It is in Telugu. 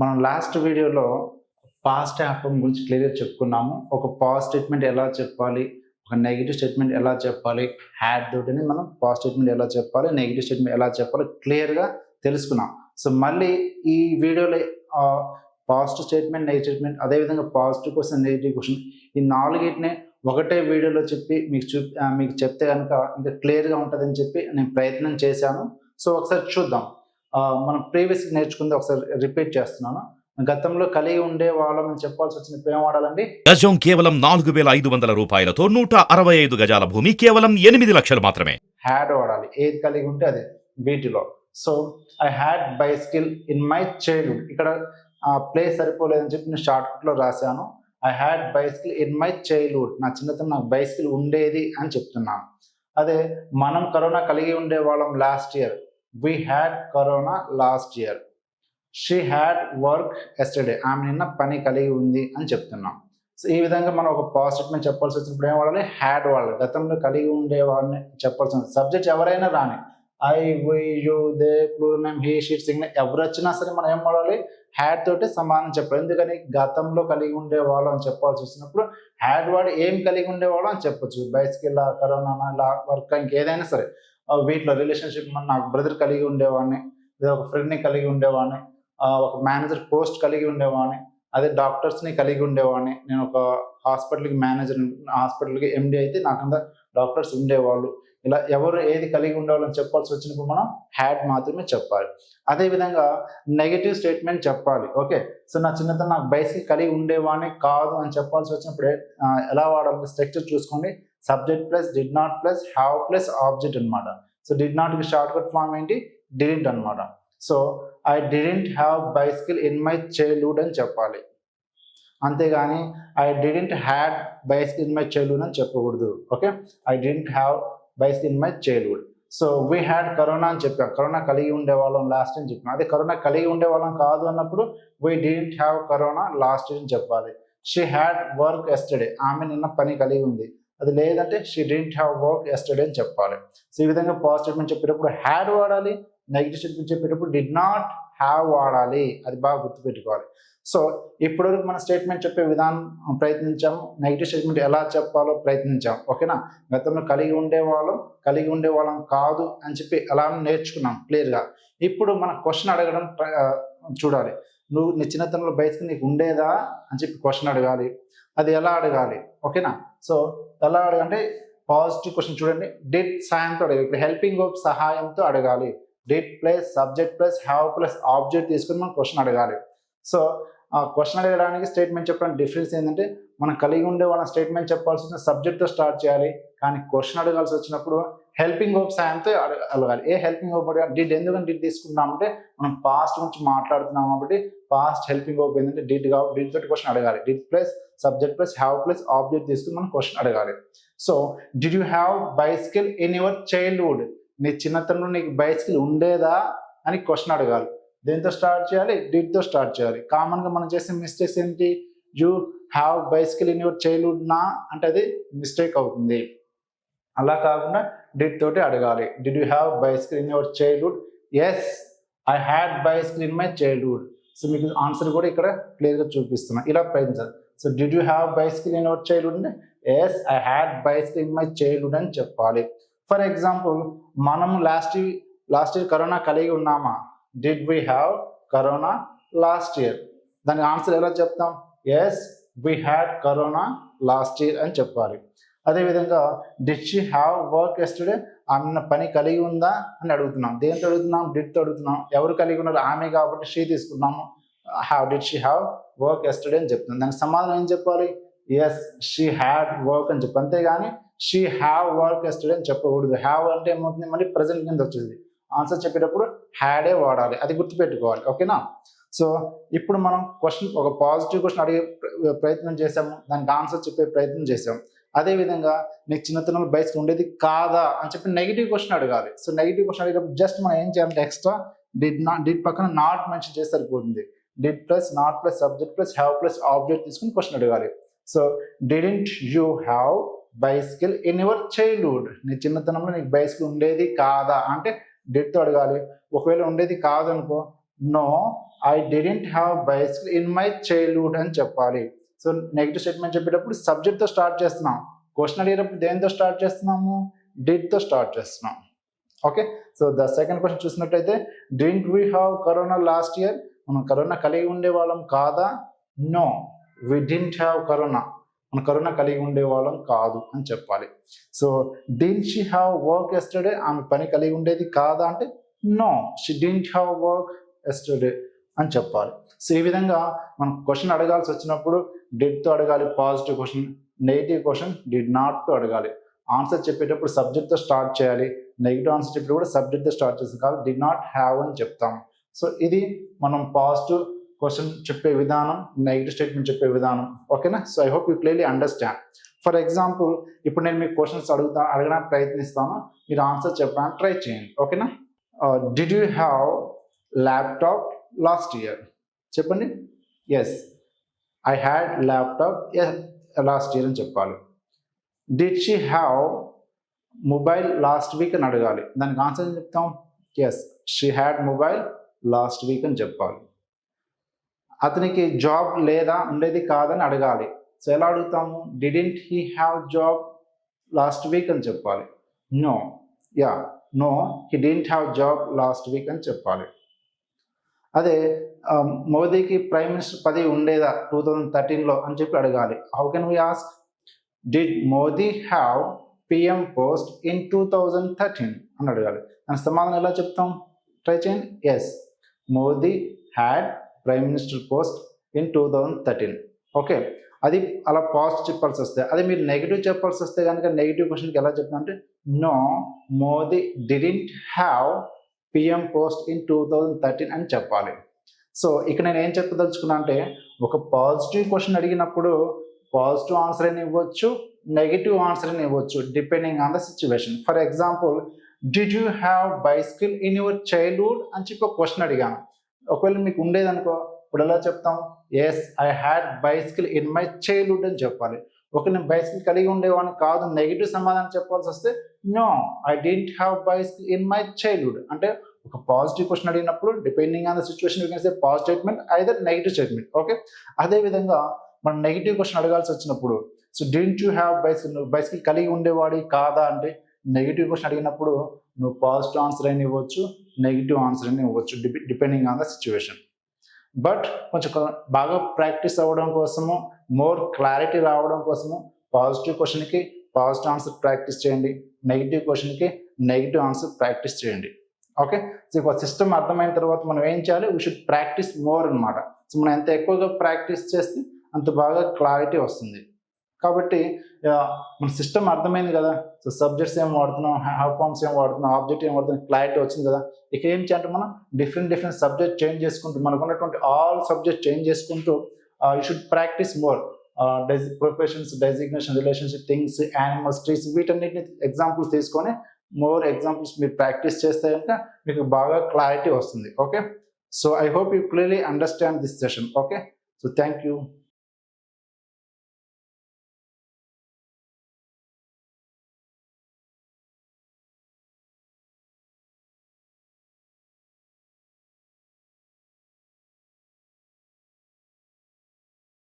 మనం లాస్ట్ వీడియోలో పాస్ట్ హ్యాపన్ గురించి క్లియర్‌గా చెప్పుకున్నాము. ఒక పాస్ట్ స్టేట్మెంట్ ఎలా చెప్పాలి, ఒక నెగెటివ్ స్టేట్మెంట్ ఎలా చెప్పాలి, హ్యాడ్ తోటిని మనం పాస్ట్ స్టేట్మెంట్ ఎలా చెప్పాలి, నెగెటివ్ స్టేట్మెంట్ ఎలా చెప్పాలో క్లియర్‌గా తెలుసుకున్నాం. సో, మళ్ళీ ఈ వీడియోలో పాస్ట్ స్టేట్మెంట్, నెగెటివ్ స్టేట్మెంట్, అదేవిధంగా పాజిటివ్ క్వశ్చన్, నెగెటివ్ క్వశ్చన్ ఈ నాలుగిటిని ఒకటే వీడియోలో చెప్పి మీకు చెప్తే కనుక ఇంకా క్లియర్‌గా ఉంటుందని చెప్పి నేను ప్రయత్నం చేశాను. సో, ఒకసారి చూద్దాం. మనం ప్రీవియస్‌గా నేర్చుకుంది ఒకసారి రిపీట్ చేస్తున్నాను. గతంలో కలిగి ఉండేవాళ్ళం అని చెప్పాల్సి వచ్చినప్పుడు ఏం వాడాలండి? గజం కేవలం 4,500 రూపాయలతో 165 గజాల భూమి కేవలం 8 లక్షలు మాత్రమే. హ్యాడ్ వాడాలి. ఏది కలిగి ఉంటే అది వీటిలో. So, I had bicycle in my childhood. ఇక్కడ ప్లేస్ సరిపోలేదని చెప్పి నేను షార్ట్‌కట్‌లో రాశాను. I had bicycle in my childhood. నా చిన్నతనం నాకు బైసికిల్ ఉండేది అని చెప్తున్నాను. అదే మనం కరోనా కలిగి ఉండేవాళ్ళం last year. We had corona last year. She had work yesterday. ఆమె నిన్న పని కలిగి ఉంది అని చెప్తున్నాం. సో, ఈ విధంగా మనం ఒక పాజిటివ్ చెప్పాల్సి వచ్చినప్పుడు ఏం వాడాలి? హ్యాడ్ వాడాలి. గతంలో కలిగి ఉండేవాడిని చెప్పాల్సిన సబ్జెక్ట్ ఎవరైనా రాని I, we, you, they, plural name, he, she, sing ఎవరు వచ్చినా సరే మనం ఏం వాడాలి? హ్యాడ్ తోటి సమానం చెప్పాలి. ఎందుకని గతంలో కలిగి ఉండేవాళ్ళు అని చెప్పాల్సి వచ్చినప్పుడు హ్యాడ్ వాడి ఏం కలిగి ఉండేవాళ్ళు అని చెప్పొచ్చు. బైసికిల్, కరోనా, ఇలా వర్క్ ఇంకేదైనా సరే వీటిలో రిలేషన్షిప్ నాకు బ్రదర్ కలిగి ఉండేవాడిని, లేదా ఒక ఫ్రెండ్ని కలిగి ఉండేవాడిని, ఒక మేనేజర్ పోస్ట్ కలిగి ఉండేవాడిని, అదే డాక్టర్స్ని కలిగి ఉండేవాడిని. నేను ఒక హాస్పిటల్కి మేనేజర్, హాస్పిటల్కి ఎండి అయితే నాకంతా డాక్టర్స్ ఉండేవాళ్ళు. ఇలా ఎవరు ఏది కలిగి ఉండేవాళ్ళని చెప్పాల్సి వచ్చినప్పుడు మనం హ్యాడ్ మాత్రమే చెప్పాలి. అదేవిధంగా నెగటివ్ స్టేట్మెంట్ చెప్పాలి. ఓకే, సో నా చిన్నతనం నాకు బైసికిల్ కలిగి ఉండేవాడిని కాదు అని చెప్పాల్సి వచ్చినప్పుడు ఎలా వాడాలి? స్ట్రక్చర్ చూసుకోండి. Subject plus did not plus have plus object అనమాట. సో డిడ్ నాట్కి షార్ట్ కట్ ఫామ్ ఏంటి? డిడింట్ అనమాట. So I didn't have bicycle in my childhood అని చెప్పాలి. అంతేగాని I didn't had bicycle in my childhood అని చెప్పకూడదు. Okay, I didn't have bicycle in my childhood. So we had corona అని చెప్పాం. కరోనా కలిగి ఉండేవాళ్ళం లాస్ట్ అని చెప్పాం. అదే కరోనా కలిగి ఉండేవాళ్ళం కాదు అన్నప్పుడు we didn't have corona last అని చెప్పాలి. She had work yesterday. ఆమె నిన్న పని కలిగి ఉంది. అది లేదంటే she didn't have work yesterday అని చెప్పాలి. సో ఈ విధంగా పాజిటివ్ స్టేట్మెంట్ చెప్పేటప్పుడు హ్యాడ్ వాడాలి. నెగిటివ్ స్టేట్మెంట్ చెప్పేటప్పుడు డిడ్ నాట్ హ్యావ్ వాడాలి. అది బాగా గుర్తుపెట్టుకోవాలి. సో ఇప్పటివరకు మన స్టేట్మెంట్ చెప్పే విధానం ప్రయత్నించాము. నెగిటివ్ స్టేట్మెంట్ ఎలా చెప్పాలో ప్రయత్నించాం. ఓకేనా? గతంలో కలిగి ఉండేవాళ్ళం కాదు అని చెప్పి ఎలా నేర్చుకున్నాం క్లియర్గా. ఇప్పుడు మన క్వశ్చన్ అడగడం చూడాలి. నీ చిన్నతనంలో బైసికిల్ నీకు ఉండేదా అని చెప్పి క్వశ్చన్ అడగాలి. అది ఎలా అడగాలి? ఓకేనా? సో ఎలా అడగంటే పాజిటివ్ క్వశ్చన్ చూడండి. డిడ్ సాయంతో అడగాలి. ఇప్పుడు హెల్పింగ్ వర్బ్ సహాయంతో అడగాలి. Did plus subject plus have plus object తీసుకుని మనం క్వశ్చన్ అడగాలి. సో ఆ క్వశ్చన్ అడగడానికి స్టేట్మెంట్ చెప్పడానికి డిఫరెన్స్ ఏంటంటే మనం కలిగి ఉండే వాళ్ళ స్టేట్మెంట్ చెప్పాల్సి వచ్చిన సబ్జెక్ట్తో స్టార్ట్ చేయాలి. కానీ క్వశ్చన్ అడగాల్సి వచ్చినప్పుడు హెల్పింగ్ వర్బ్ సాయంతో అడగాలి. ఏ హెల్పింగ్ వర్బ్ అడగాలి? డిడ్. ఎందుకని డిడ్ తీసుకుంటామంటే మనం పాస్ట్ గురించి మాట్లాడుతున్నాం కాబట్టి పాస్ట్ హెల్పింగ్ వర్బ్ ఏంటంటే డిడ్ కాబట్టి డిడ్ తోటి క్వశ్చన్ అడగాలి. Did plus subject plus have plus object తీసుకుని మనం క్వశ్చన్ అడగాలి. So did you have bicycle in your childhood? నీ చిన్నతనంలో నీకు బైసికిల్ ఉండేదా అని క్వశ్చన్ అడగాలి. దేంతో స్టార్ట్ చేయాలి? డిడ్తో స్టార్ట్ చేయాలి. కామన్గా మనం చేసే మిస్టేక్స్ ఏంటి? You have bicycle in your childhood నా అంటే అది మిస్టేక్ అవుతుంది. అలా కాకుండా డిడ్ తోటి అడగాలి. Did you have bicycle in your childhood? Yes, I had bicycle in my childhood. So మీకు ఆన్సర్ కూడా ఇక్కడ క్లియర్గా చూపిస్తున్నా. ఇలా ప్రయత్నించాలి. So did you have bicycle in your childhood అంటే yes, I had bicycle in my childhood అని చెప్పాలి. ఫర్ ఎగ్జాంపుల్ మనం లాస్ట్ ఇయర్ కరోనా కలిగి ఉన్నామా? Did we have corona last year? దానికి ఆన్సర్ ఎలా చెప్తాం? Yes, we had corona last year అని చెప్పాలి. అదేవిధంగా did she have work yesterday? ఆమె పని కలిగి ఉందా అని అడుగుతున్నాం. దేంతో అడుగుతున్నాం? డిడ్తో అడుగుతున్నాం. ఎవరు కలిగి ఉన్నారు? ఆమె కాబట్టి షీ తీసుకున్నాము. Did she have work yesterday అని చెప్తున్నాం. దానికి సమాధానం ఏం చెప్పాలి? ఎస్, షీ హ్యాడ్ వర్క్ అని చెప్పి. అంతేగాని షీ హ్యావ్ వర్క్ ఎస్టర్డే అని చెప్పకూడదు. హ్యావ్ అంటే ఏమవుతుంది? మళ్ళీ ప్రజెంట్ కింద వచ్చేది. ఆన్సర్ చెప్పేటప్పుడు హ్యాడే వాడాలి. అది గుర్తుపెట్టుకోవాలి. ఓకేనా? సో ఇప్పుడు మనం క్వశ్చన్ ఒక పాజిటివ్ క్వశ్చన్ అడిగే ప్రయత్నం చేసాము. దానికి ఆన్సర్ చెప్పే ప్రయత్నం చేసాం. అదేవిధంగా నీకు చిన్నతనంలో బైసికిల్ ఉండేది కాదా అని చెప్పి నెగిటివ్ క్వశ్చన్ అడగాలి. సో నెగిటివ్ క్వశ్చన్ అడిగేటప్పుడు జస్ట్ మనం ఏం చేయాలంటే ఎక్స్ట్రా డిడ్ పక్కన నాట్ మెన్షన్ చేస్తే సరిపోతుంది. Did plus not plus subject plus have plus object తీసుకుని క్వశ్చన్ అడగాలి. So didn't you have bicycle in your childhood? నీ చిన్నతనంలో నీకు బైసికిల్ ఉండేది కాదా అంటే డిడ్తో అడగాలి. ఒకవేళ ఉండేది కాదనుకో no I didn't have bicycle in my childhood అని చెప్పాలి. సో నెగిటివ్ స్టేట్మెంట్ చెప్పేటప్పుడు సబ్జెక్ట్తో స్టార్ట్ చేస్తున్నాం. క్వశ్చన్ అడిగేటప్పుడు దేనితో స్టార్ట్ చేస్తున్నాము? డిడ్తో స్టార్ట్ చేస్తున్నాం. Okay, so the second question చూసినట్టయితే didn't we have corona last year, మనం కరోనా కలిగి ఉండేవాళ్ళం కాదా? No we didn't have corona, మనం కరోనా కలిగి ఉండేవాళ్ళం కాదు అని చెప్పాలి. So didn't she have work yesterday, ఆమె పని కలిగి ఉండేది కాదా అంటే no she didn't have work yesterday అని చెప్పాలి. సో ఈ విధంగా మనం క్వశ్చన్ అడగాల్సి వచ్చినప్పుడు డిడ్తో అడగాలి positive question, negative question did నాట్తో అడగాలి. ఆన్సర్ చెప్పేటప్పుడు సబ్జెక్ట్తో స్టార్ట్ చేయాలి, నెగిటివ్ ఆన్సర్ చెప్పేటప్పుడు కూడా సబ్జెక్ట్తో స్టార్ట్ చేస్తాం కాబట్టి డిడ్ నాట్ హ్యావ్ అని చెప్తాం. సో ఇది మనం పాజిటివ్ క్వశ్చన్ చెప్పే విధానం, నెగిటివ్ స్టేట్మెంట్ చెప్పే విధానం. ఓకేనా? So I hope you clearly understand. For example ఇప్పుడు నేను మీకు క్వశ్చన్స్ అడగడానికి ప్రయత్నిస్తాను, మీరు ఆన్సర్ చెప్పడానికి ట్రై చేయండి. ఓకేనా? Did you have laptop last year? చెప్పండి. Yes I had laptop last year అని చెప్పాలి. Did she have mobile last week అని అడగాలి, దానికి ఆన్సర్ ఏం చెప్తాం? Yes she had mobile last week అని చెప్పాలి. అతనికి జాబ్ లేదా ఉండేది కాదని అడగాలి. సో ఎలా అడుగుతాము? Didn't he have job last week అని చెప్పాలి. No no he didn't have job last week అని చెప్పాలి. అదే మోదీకి ప్రైమ్ మినిస్టర్ పదవి ఉండేదా 2013లో అని చెప్పి అడగాలి. How can we ask? Did Modi have PM post in 2013 అని అడగాలి. దాని సమాధానం ఎలా చెప్తాం? ట్రై చేయండి. Yes Modi had prime minister post in 2013. Okay, అది అలా పాజిటివ్ చెప్పాల్సి వస్తే, అదే మీరు నెగిటివ్ చెప్పాల్సి వస్తే కనుక నెగిటివ్ క్వశ్చన్కి ఎలా చెప్తాం అంటే no Modi didn't have PM post in 2013 అని చెప్పాలి. సో ఇక్కడ నేను ఏం చెప్పదలుచుకున్నా అంటే ఒక పాజిటివ్ క్వశ్చన్ అడిగినప్పుడు పాజిటివ్ ఆన్సర్ అని ఇవ్వచ్చు, నెగిటివ్ ఆన్సర్ అని ఇవ్వచ్చు depending on the situation. For example did you have bicycle in your childhood అని చెప్పి ఒక క్వశ్చన్ అడిగాను. ఒకవేళ మీకు ఉండేదనుకో ఇప్పుడు ఎలా చెప్తాం? Yes I had bicycle in my childhood అని చెప్పాలి. ఒకవేళ నేను బైసికల్ కలిగి ఉండేవాడిని కాదు, నెగిటివ్ సమాధానం చెప్పాల్సి వస్తే no I don't have bicycle in my childhood. అంటే ఒక పాజిటివ్ క్వశ్చన్ అడిగినప్పుడు depending on the situation you can say positive statement either negative statement. Okay, అదేవిధంగా మనం నెగిటివ్ క్వశ్చన్ అడగాల్సి వచ్చినప్పుడు so did you have bicycle, నువ్వు బైసికల్ కలిగి ఉండేవాడి కాదా అంటే నెగిటివ్ క్వశ్చన్ అడిగినప్పుడు నువ్వు పాజిటివ్ ఆన్సర్ అని ఇవ్వచ్చు, నెగిటివ్ ఆన్సర్ అని ఇవ్వచ్చు depending on the situation. But కొంచెం బాగా ప్రాక్టీస్ అవ్వడం కోసము, మోర్ క్లారిటీ రావడం కోసము పాజిటివ్ క్వశ్చన్కి పాజిటివ్ ఆన్సర్ ప్రాక్టీస్ చేయండి, నెగిటివ్ క్వశ్చన్కి నెగిటివ్ ఆన్సర్ ప్రాక్టీస్ చేయండి. ఓకే, సో ఇప్పుడు సిస్టమ్ అర్థమైన తర్వాత మనం ఏం చేయాలి? వీ షుడ్ ప్రాక్టీస్ మోర్ అనమాట. సో మనం ఎంత ఎక్కువగా ప్రాక్టీస్ చేస్తే అంత బాగా క్లారిటీ వస్తుంది. కాబట్టి మన సిస్టమ్ అర్థమైంది కదా. సో సబ్జెక్ట్స్ ఏం వాడుతున్నాం, హావ్ ఫార్మ్స్ ఏం వాడుతున్నాం, ఆబ్జెక్ట్ ఏం వాడుతున్నాం, క్లారిటీ వచ్చింది కదా. ఇక ఏం చేయాలంటే మనం డిఫరెంట్ సబ్జెక్ట్ చేంజ్ చేసుకుంటూ మనకు ఉన్నటువంటి ఆల్ సబ్జెక్ట్ చేంజ్ చేసుకుంటూ you should practice more. Professions, designation, relationship, things, animals, trees, వీటన్నిటిని ఎగ్జాంపుల్స్ తీసుకొని మోర్ ఎగ్జాంపుల్స్ మీరు ప్రాక్టీస్ చేస్తే కనుక మీకు బాగా క్లారిటీ వస్తుంది. Okay, so I hope you clearly understand this session. Okay, so thank you.